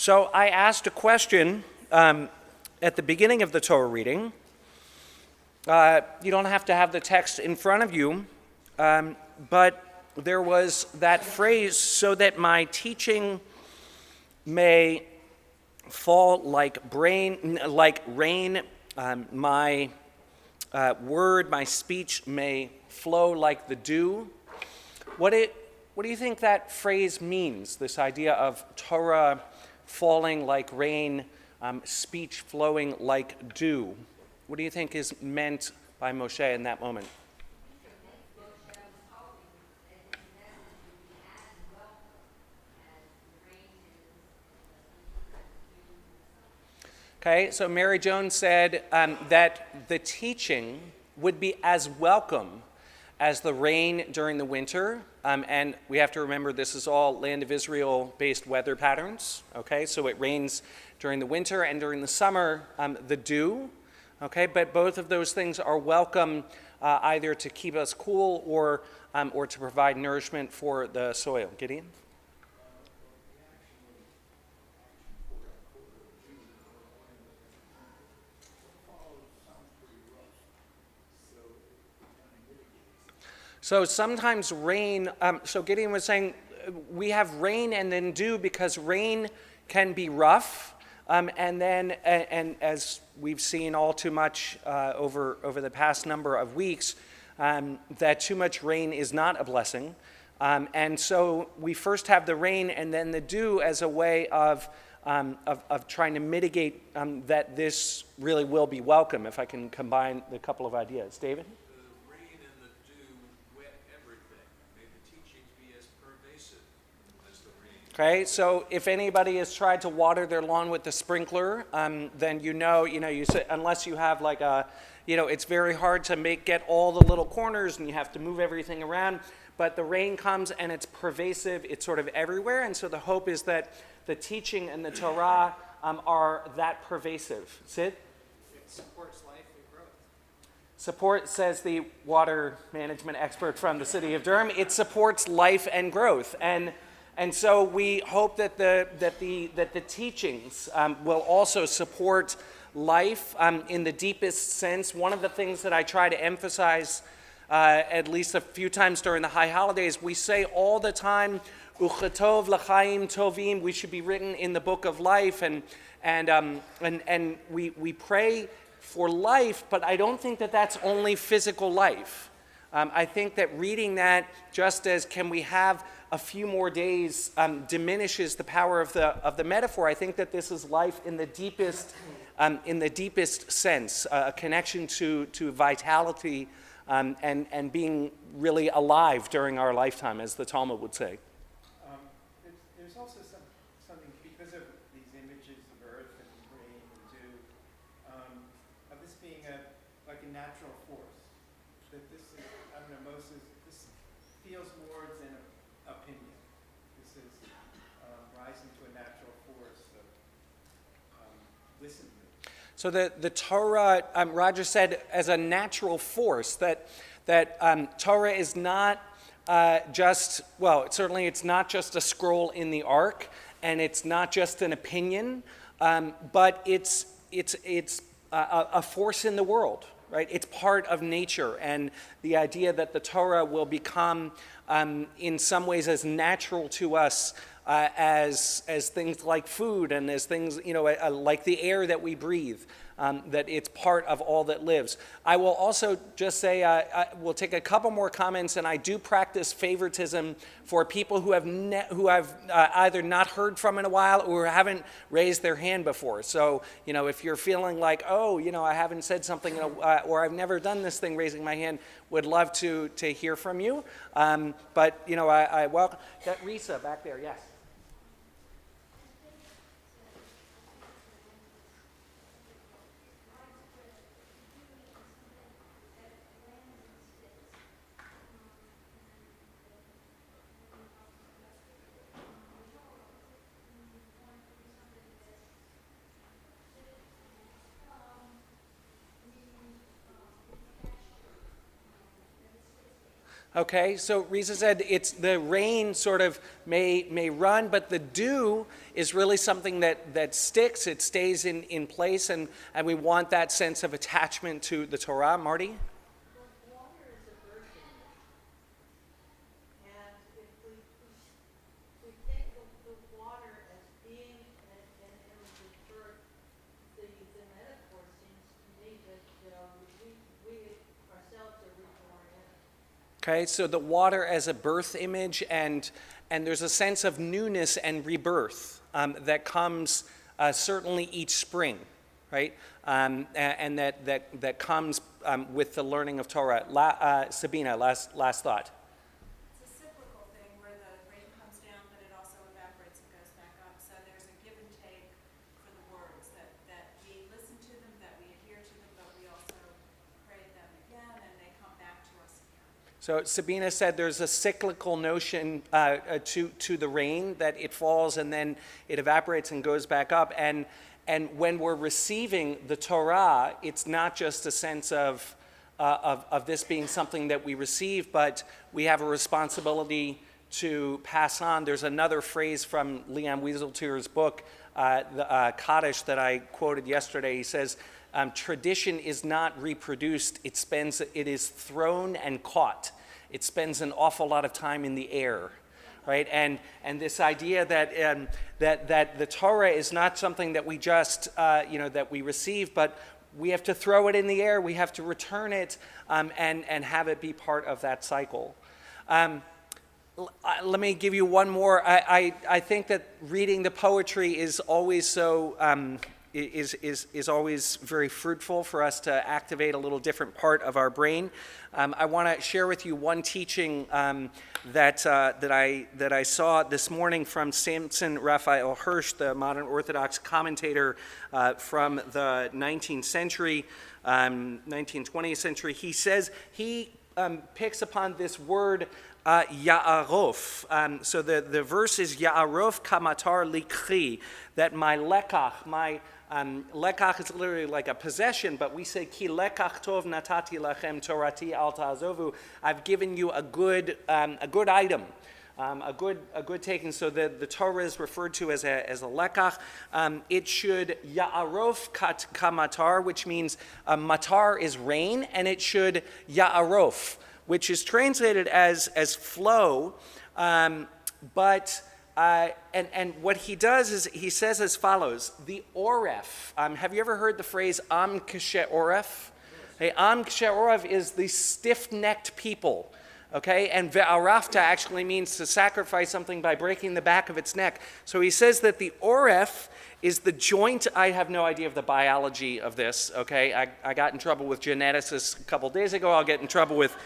So I asked a question at the beginning of the Torah reading. You don't have to have the text in front of you, but there was that phrase, so that my teaching may fall like rain, my word, my speech may flow like the dew. What do you think that phrase means, this idea of Torah falling like rain, speech flowing like dew? What do you think is meant by Moshe in that moment? Okay, so Mary Jones said that the teaching would be as welcome as the rain during the winter. And we have to remember this is all land of Israel-based weather patterns. Okay, so it rains during the winter, and during the summer, the dew. Okay, but both of those things are welcome either to keep us cool or to provide nourishment for the soil. Gideon? So sometimes rain, so Gideon was saying we have rain and then dew because rain can be rough. And as we've seen all too much over the past number of weeks, that too much rain is not a blessing. And so we first have the rain and then the dew as a way of trying to mitigate that this really will be welcome, if I can combine the couple of ideas. David? Okay, so if anybody has tried to water their lawn with the sprinkler, then you say, unless you have like it's very hard to get all the little corners and you have to move everything around, but the rain comes and it's pervasive, it's sort of everywhere, and so the hope is that the teaching and the Torah are that pervasive. Sid? It supports life and growth. Support, says the water management expert from the city of Durham, it supports life and growth. And so we hope that the teachings will also support life in the deepest sense. One of the things that I try to emphasize at least a few times during the high holidays, we say all the time, Uchatov l'chaim tovim, we should be written in the book of life, and we pray for life, but I don't think that that's only physical life. I think that reading that just as can we have a few more days diminishes the power of the metaphor. I think that this is life in the deepest sense, a connection to vitality and being really alive during our lifetime, as the Talmud would say. There's also something, because of these images of earth and rain and dew, of this being like a natural force. That this is, I don't know, Moses, this feels more than opinion. This is rising to a natural force of listen to me. So the Torah, Roger said, as a natural force, that Torah is not certainly it's not just a scroll in the Ark, and it's not just an opinion, but it's a force in the world. Right? It's part of nature, and the idea that the Torah will become, in some ways, as natural to us as things like food and as things, like the air that we breathe, that it's part of all that lives. I will also just say, we'll take a couple more comments, and I do practice favoritism for people who have either not heard from in a while or haven't raised their hand before. So, if you're feeling like, I haven't said something or I've never done this thing, raising my hand, would love to hear from you. But I welcome that. Risa back there, yes. Okay, so Risa said it's the rain sort of may run, but the dew is really something that sticks. It stays in place, and we want that sense of attachment to the Torah. Marty? Well, water is a virgin, and if we think of the water as being an image of birth, the metaphor seems to me that we ourselves are reborn in it. Okay, so the water as a birth image, and there's a sense of newness and rebirth that comes certainly each spring, right? And that comes with the learning of Torah. Sabina, last thought. It's a cyclical thing where the rain comes down, but it also evaporates and goes back up. So there's a give and take for the words, that we listen to them, that we adhere to them, but we also pray them again, and they come back to us again. So Sabina said there's a cyclical notion to the rain, that it falls and then it evaporates and goes back up. And when we're receiving the Torah, it's not just a sense of this being something that we receive, but we have a responsibility to pass on. There's another phrase from Liam Wieseltier's book, the Kaddish, that I quoted yesterday. He says, tradition is not reproduced, it is thrown and caught. It spends an awful lot of time in the air, right? And this idea that the Torah is not something that we just, that we receive, but we have to throw it in the air, we have to return it, and have it be part of that cycle. Let me give you one more. I think that reading the poetry is always so is always very fruitful for us to activate a little different part of our brain. I want to share with you one teaching that I saw this morning from Samson Raphael Hirsch, the modern Orthodox commentator from the 19th century, 19th, 20th century. He says he picks upon this word Ya'arof. So the verse is Ya'arof kamatar likri, that my lekach, lekach is literally like a possession, but we say ki lekach tov natati lachem torati al ta'azovu. I've given you a good item, a good taking. So the Torah is referred to as a lekach. It should ya'arof kamatar, which means matar is rain, and it should ya'arof, which is translated as flow, but and what he does is he says as follows: the oref. Have you ever heard the phrase am kashe oref? Hey, am kashe oref is the stiff-necked people. Okay, and ve'arafta actually means to sacrifice something by breaking the back of its neck. So he says that the oref is the joint. I have no idea of the biology of this. Okay, I got in trouble with geneticists a couple days ago. I'll get in trouble with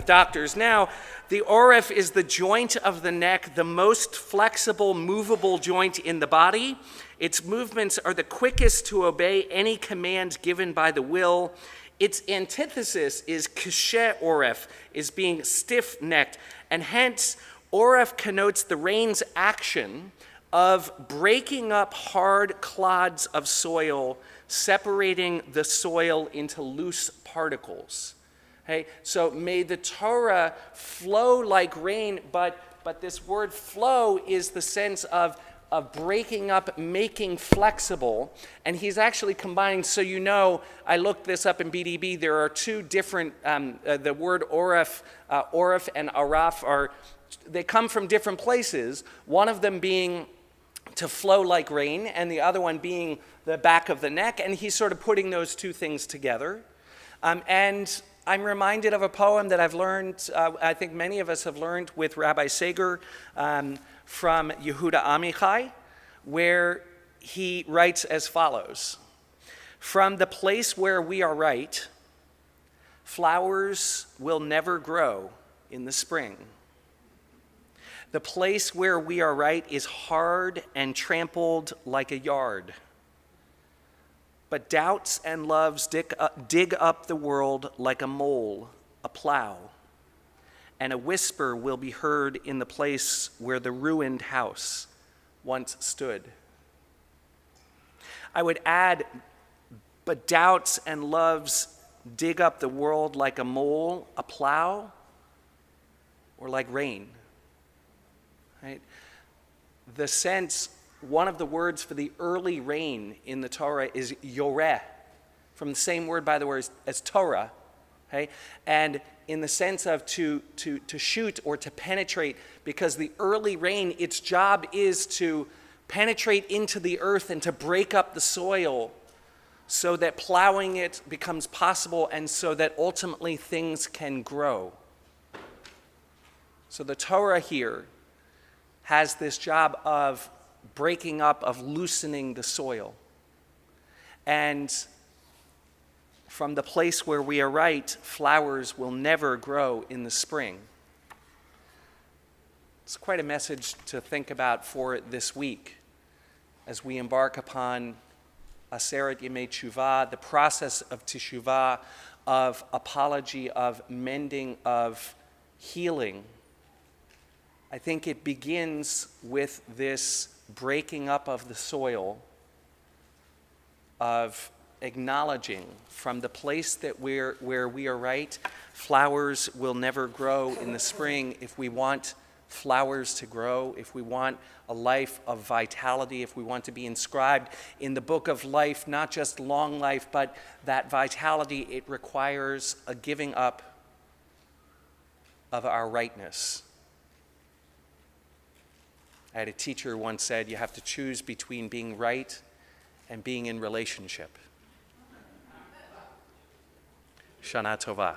doctors now. The oref is the joint of the neck, the most flexible, movable joint in the body. Its movements are the quickest to obey any command given by the will. Its antithesis is kashe oref, is being stiff-necked, and hence oref connotes the rain's action of breaking up hard clods of soil, separating the soil into loose particles. Okay, so may the Torah flow like rain, but this word flow is the sense of breaking up, making flexible. And he's actually combining, so I looked this up in BDB, there are two different, the word oref and araf they come from different places, one of them being to flow like rain, and the other one being the back of the neck, and he's sort of putting those two things together. And I'm reminded of a poem that I've learned, I think many of us have learned with Rabbi Sager from Yehuda Amichai, where he writes as follows: from the place where we are right, flowers will never grow in the spring. The place where we are right is hard and trampled like a yard. But doubts and loves dig up the world like a mole, a plow. And a whisper will be heard in the place where the ruined house once stood. I would add, but doubts and loves dig up the world like a mole, a plow. or like rain. Right? The sense, one of the words for the early rain in the Torah is yoreh, from the same word, by the way, as Torah. Okay? And in the sense of to shoot or to penetrate, because the early rain, its job is to penetrate into the earth and to break up the soil so that plowing it becomes possible and so that ultimately things can grow. So the Torah here has this job of breaking up, of loosening the soil. And from the place where we are right, flowers will never grow in the spring. It's quite a message to think about for this week as we embark upon Aseret Yemei Shuva, the process of teshuvah, of apology, of mending, of healing. I think it begins with this breaking up of the soil, of acknowledging from the place that where we are right, flowers will never grow in the spring. If we want flowers to grow, if we want a life of vitality, if we want to be inscribed in the book of life, not just long life, but that vitality, it requires a giving up of our rightness. I had a teacher who once said, you have to choose between being right and being in relationship. Shana Tova.